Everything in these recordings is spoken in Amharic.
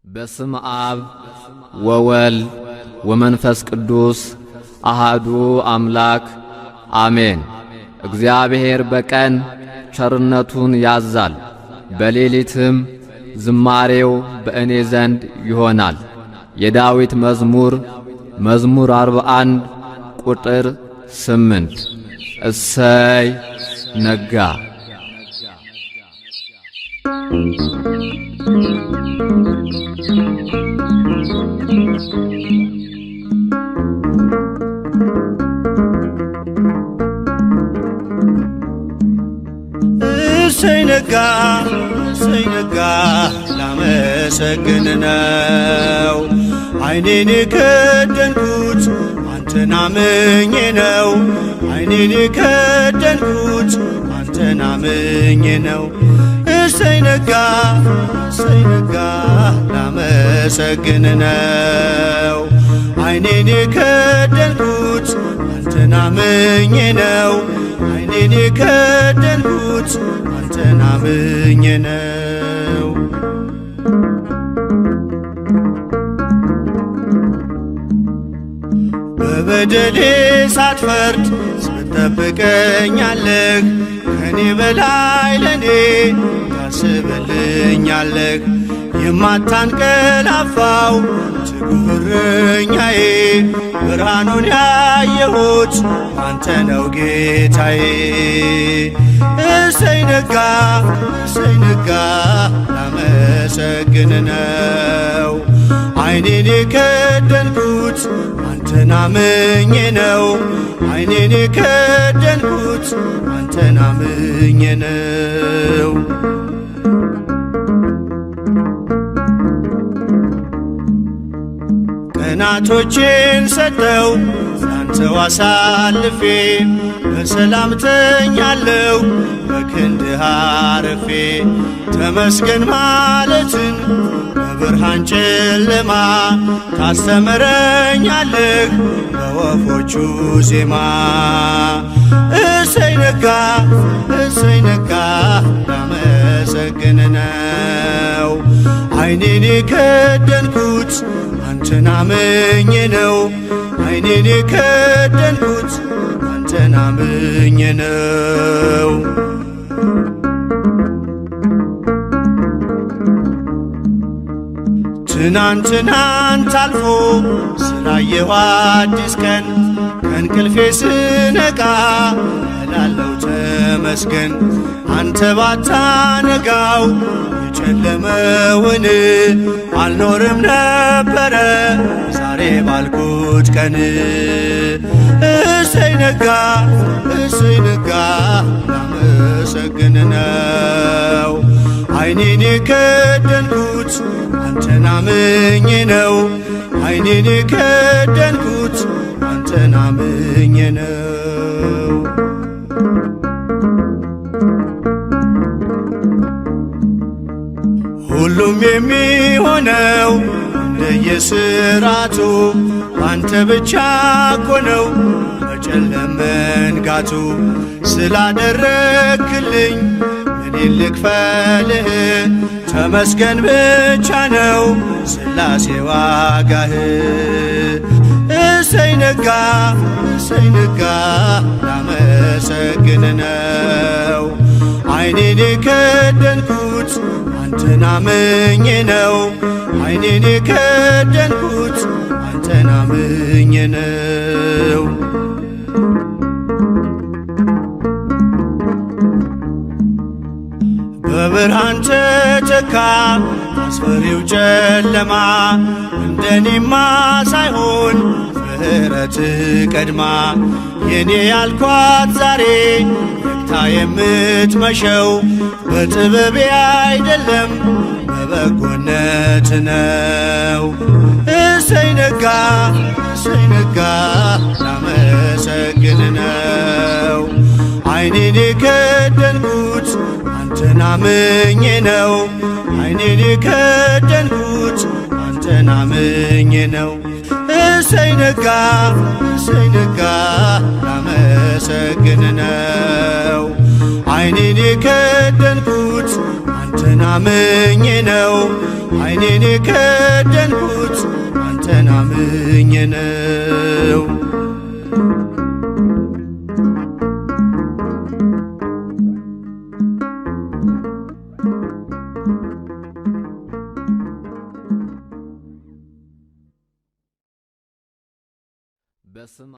በስመ አብ ወወልድ ወመንፈስ ቅዱስ አሃዱ አምላክ አሜን። እግዚአብሔር በቀን ቸርነቱን ያዛል፣ በሌሊትም ዝማሬው በእኔ ዘንድ ይሆናል። የዳዊት መዝሙር 41 ቁጥር 8 እሰይ ነጋ። እሰይ ነጋ እሰይ ነጋ ላመሰግን ነው። ዓይኔን የከደንኩት አንተን አምኜ ነው። ዓይኔን የከደንኩት አንተን አምኜ ነው። እሰይ ነጋ ላመሰግን ነው። ዓይኔን የከደንኩት አንተን አምኜ ነው። ዓይኔን የከደንኩት አንተን አምኜ ነው። በበደሌ ሳትፈርድ ስትጠብቀኛለህ፣ ከኔ በላይ ለኔ ታስብልኛለህ። የማታንቀላፋው ትጉህ እረኛዬ፣ ብርሃኑን ያየሁት አንተ ነው ጌታዬ። እሰይ ነጋ ላመሰግን ነው። ዓይኔን የከደንኩት አንተን አምኜ ነው። ዓይኔን የከደንኩት አንተን አምኜ ነው። ቀናቶቼን ሰጠው ላንተው አሳልፌ፣ በሰላም ተኛለሁ በክንድህ አርፌ። ተመስገን ማለትን በብርሃን ጨለማ ታስተምረኛለህ በወፎቹ ዜማ። እሰይ ነጋ ላመሰግን ነው። ዓይኔን የከደንኩት አንተን አምኜ ነው። ዓይኔን የከደንኩት አንተን አምኜ ነው። ትናንት አልፎ ስላየሁ አዲስ ቀን፣ ከእንቅልፌ ስነቃ እላለሁ ተመስገን። አንተ ባታነጋው የጨለመውን አልኖርም ነበረ ዛሬ ባልኩት ቀን። እሰይ ነጋ ላመሰግን ነው። ዓይኔን የከደንኩት አንተን አምኜ ነው። ዓይኔን የከደንኩት አንተን አምኜ ነው። ሁሉም የሚሆነው እንደየሥርዓቱ አንተ ብቻ እኮ ነው በጨለማ መንጋቱ። ስላደረግክልኝ እኔን ልክፈልህ፣ ተመስገን ብቻ ነው ሥላሴ ዋጋህ። እሰይ ነጋ ላመሰግን ነው። ዓይኔን የከደንኩት አንተን አምኜ ነው። ዓይኔን የከደንኩት አንተን አምኜ ነው። በብርሃን ተተካ አስፈሪው ጨለማ፣ እንደኔማ ሳይሆን ምሕረት ቀድማ። የኔ ያልኳት ዛሬ ነግታ የምትመሸው በጥበቤ አይደለም በበጎነት ነው። እሰይ ነጋ ላመሰግን ነው። ዓይኔን የከደንኩት አንተን አምኜ ነው። ዓይኔን የከደንኩት አንተን አምኜ ነው። እሰይ ነጋ ላመሰግን ነው። ዓይኔን የከደንኩት አንተን አንተን አምኜ ነው ዓይኔን የከደንኩት አንተን አምኜ ነው። በስመ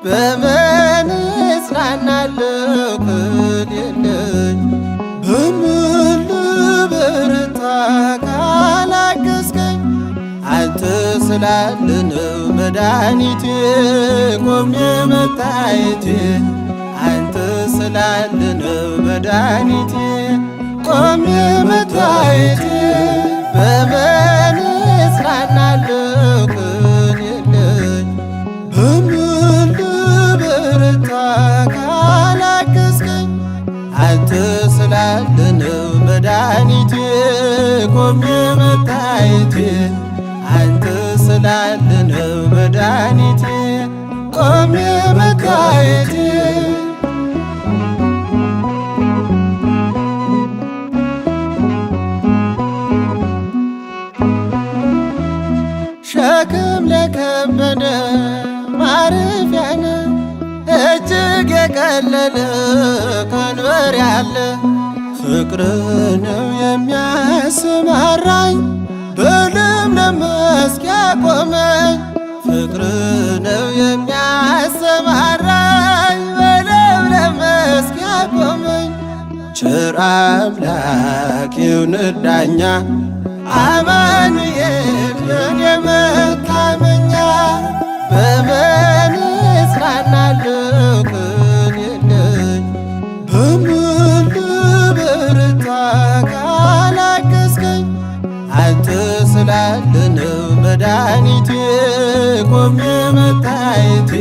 በምን እጽናናለሁ ከሌለኝ በምን ልበረታ ካላገዝከኝ አንተ ስላለ ነው መድኃኒቴ ቆሜ መታየቴ አንተ ስላለ ነው መድኃኒቴ ቆሜ መታየቴ በምን እጽናናለሁ ከሌለኝ በምን ልበረታ ካላገዝከኝ አንተ ስላለ ነው መድኃኒቴ ቆሜ መታየቴ አንተ ስላለ ነው መድኃኒቴ ቆሜ መታየቴ ሸክም ለከበደ ማረፊያ ነህ እጅግ የቀለለ ቀንበር ያለ ፍቅር ነው የሚያሰማራኝ በለምለም መስክ ያቆመኝ ፍቅር ነው የሚያሰማራኝ በለምለም መስክ ያቆመኝ ቸር አምላክ ይሁንህ ዳኛ አማኑኤል የኔ መታመኛ በምን እጽናናለሁ ከሌለኝ በምን ልበረታ ካላገዝከኝ አንተ ስላለ ነው መድኃኒቴ ቆሜ መታየቴ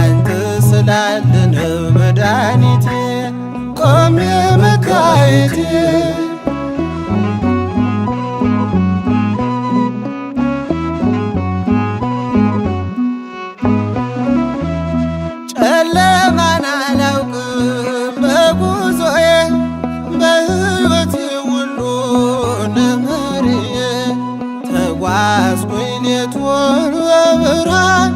አንተ ስላለ ነው መድኃኒቴ ቆሜ መታየቴ ጨለማን አላውቅም በጉዞዬ በሕይወቴ ሁሉ ነመርዬ ተጓዝኩኝ ሌቱን በብርሃን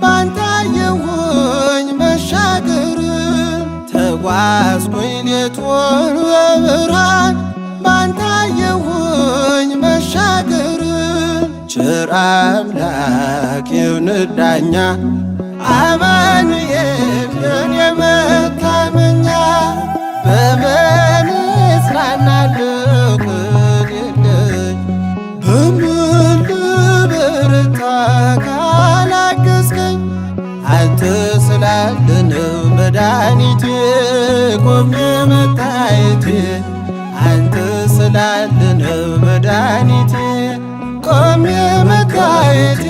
ባንተ አየሁኝ መሻገርን ተጓዝኩኝ ሌቱን በብርሃን ባንተ አየሁኝ መሻገርን ቸር አምላክ ይሁንህ ዳኛ አማኑኤል የኔ መታመኛ በምን እጽናናለሁ ከሌለኝ በምን ልበረታ ካላገዝከኝ አንተ ስላለ ነው መድኃኒቴ ቆሜ መታየቴ አንተ ስላለ ነው መድኃኒቴ ቆሜ መታየቴ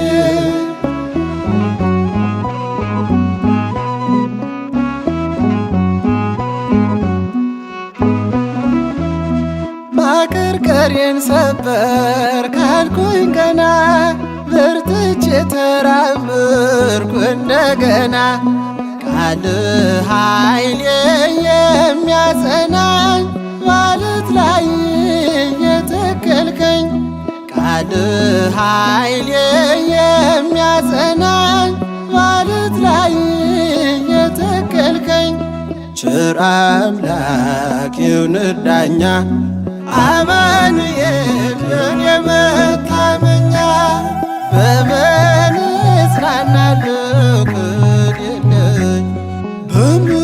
ማቀርቀሬን ሰበር ካልኩኝ ገና በርትቼ ተራመድኩ እንደገና ቃልህ ኃይሌ የሚያጸናኝ ማለት ላይ የተከልከኝ ቃልህ ኃይሌ የሚያጸናኝ ማለት ላይ የተከልከኝ ቸር አምላክ ይሁንህ ዳኛ አማኑኤል የኔ መታመኛ በምን እጽናናለሁ ከሌለኝ በምን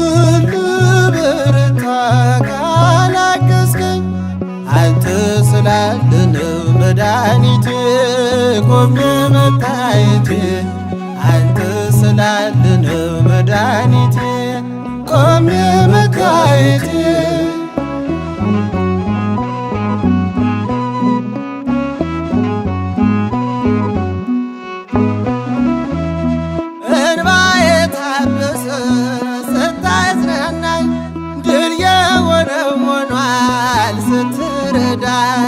ልበረታ ካላገዝከኝ አንተ ስላለ ነው መድኃኒቴ ቆሜ መታየቴ አንተ ስላለ ነው መድኃኒቴ ቆሜ መታየቴ መታየቴ እንባዬ ታበሰ ስታጽናናኝ ድል የሆነው ሆኗል ስትረዳኝ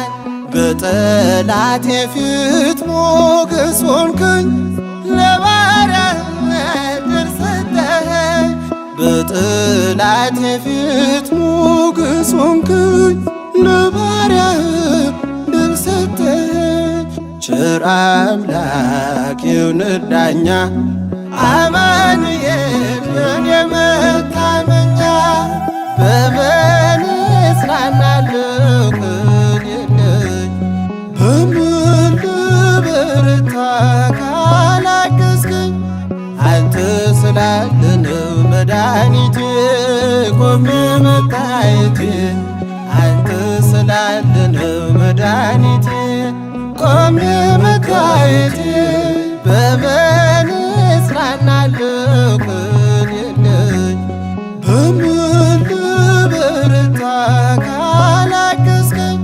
በጠላቴ ፊት ሞገስ ሆንክኝ ለባሪያህ ድል ሰጠኸኝ በጠላቴ ፊት ሞገስ ሆንክኝ ለባሪያህ ድል ሰጠኸኝ ቸር አምላክ ይሁንህ ዳኛ አማኑኤል የኔ መታመኛ በምን እጽናናለሁ ከሌለኝ በምን ልበረታ ካላገዝከኝ አንተ ስላለህ ነው መድኃኒቴ ቆሜ መታየቴ አንተ ስላለህ ነው መድኃኒቴ ቆሜ መታየቴ በምን እጽናናለሁ ከሌለኝ በምን ልበረታ ካላገዝከኝ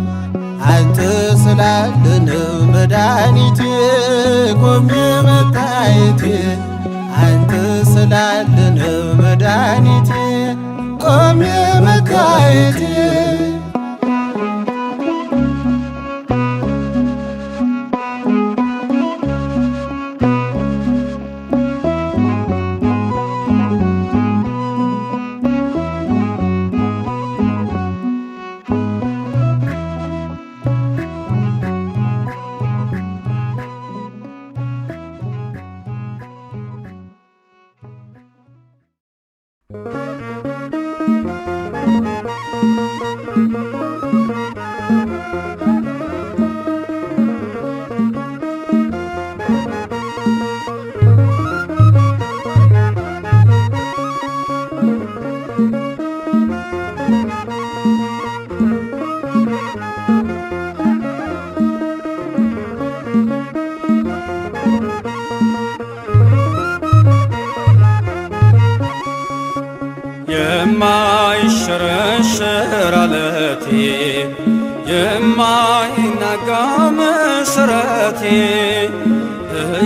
አንተ ስላለህ ነው መድኃኒቴ ቆሜ መታየቴ አንተ ስላለህ ነው መድኃኒቴ ቆሜ መታየቴ የማይሸረሸር አለቴ የማይናጋ መሠረቴ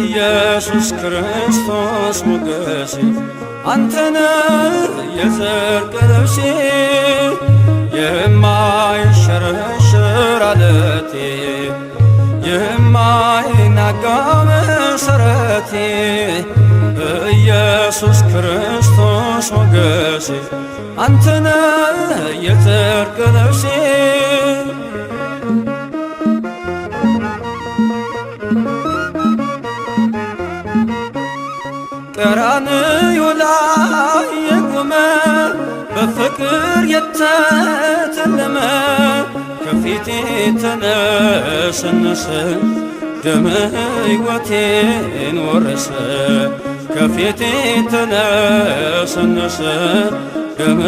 ኢየሱስ ክርስቶስ ሞገሴ አንተነህ የጽድቅ ልብሴ የማይሸረሸር አለቴ የማይናጋ መሠረቴ ኢየሱስ ክርስቶስ ሞገሴ አንተነህ የጽድቅ ልብሴ ቀራንዮ ላይ የቆመ በፍቅር የተተለመ ከፊቴ ተነሰነሰ ደመ ሕይወቴን ወረሰ ከፊቴ ተነሰነሰ ደመ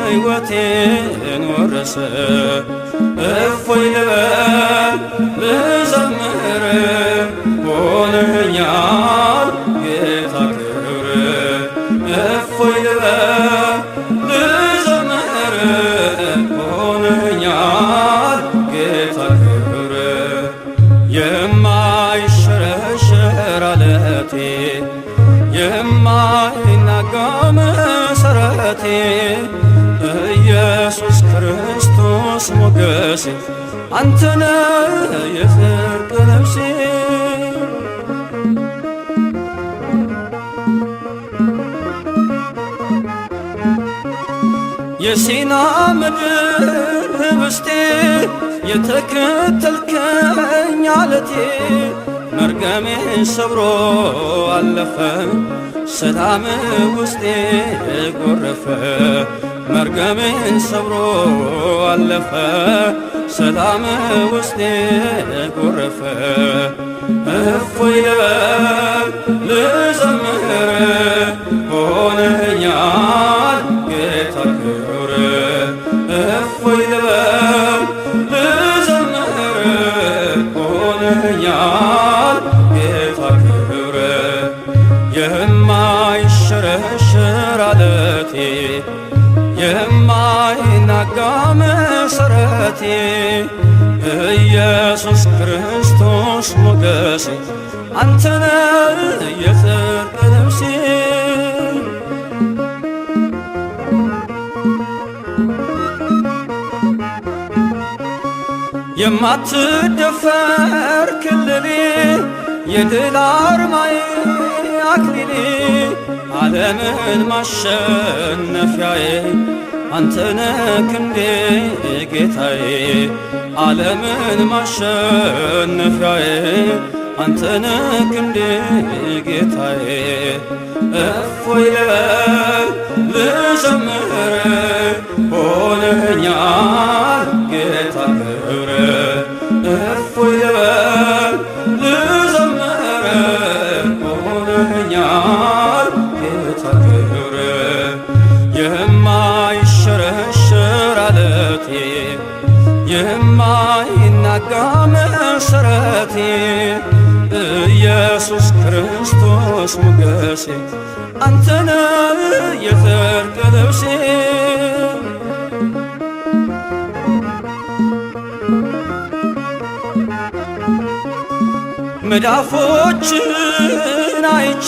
ሕይወቴን ወረሰ እፎይ ልበል ልዘምር ሆነኛል ጌታ ክብር እፎይ ልበል ልዘምር ሆነኛል ጌታ ክብር የማይሸረሸር አለቴ የማይናጋ መሠረቴ ኢየሱስ ክርስቶስ ሞገሴ አንተነህ የጽድቅ ልብሴ የሲና ምድር ኅብስቴ የተከተልከኝ ዓለቴ መርገሜን ሰብሮ አለፈ ሰላም ውስጤ ጎረፈ መርገሜን ሰብሮ አለፈ ሰላም ውስጤ ጎረፈ እፎይ ልበል ልዘምር ሆነኛል ጌታ ክብር እፎይ ልበል ልዘምር ሆነኛል ጌታ ክብር የማይሸረሸር አለቴ አለቴ ኢየሱስ ክርስቶስ ሞገሴ አንተነ የጽድቅ ልብሴ የማትደፈር ክልሌ የድል አርማዬ አክሊሌ ዓለምን ማሸነፊያዬ አንተነ ክንዴ ጌታዬ ዓለምን ማሸነፊያዬ አንተነ ክንዴ ጌታዬ እፎይ ልበል ልዘምር ሆነኛል ጌታ ክብር እፎይ ልበል ልዘምር ሆነኛል ጌታ ክብር የማይሸረሸር አለቴ የማይናጋ መሰረቴ ኢየሱስ ክርስቶስ ሞገሴ አንተነ የጽድቅ ልብሴ መዳፎችን አይቼ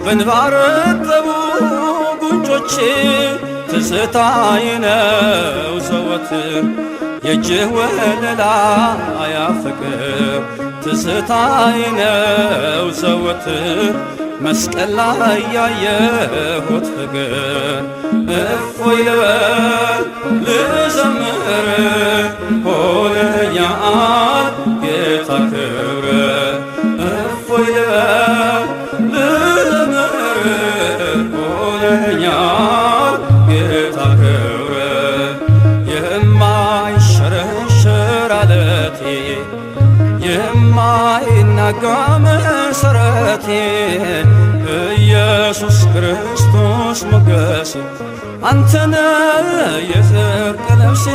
በእንባ ረጠቡ ጉንጮቼ ትዝታዬ ነው ዘወትር የእጅህ ወለላ አያፍቅር ትዝታዬ ነው ዘወትር መስቀል ላይ ያየሁት ፍቅር እፎይ ልበል ልዘምር ሆነኛል ጌታ ክብር እፎይ ልበል ልዘምር ሆነኛል ጌታ ክብር የማይሸረሸር አለቴ የማይናጋ መሰረቴ ኢየሱስ ክርስቶስ ሞገሴ አንተነ የጽድቅ ልብሴ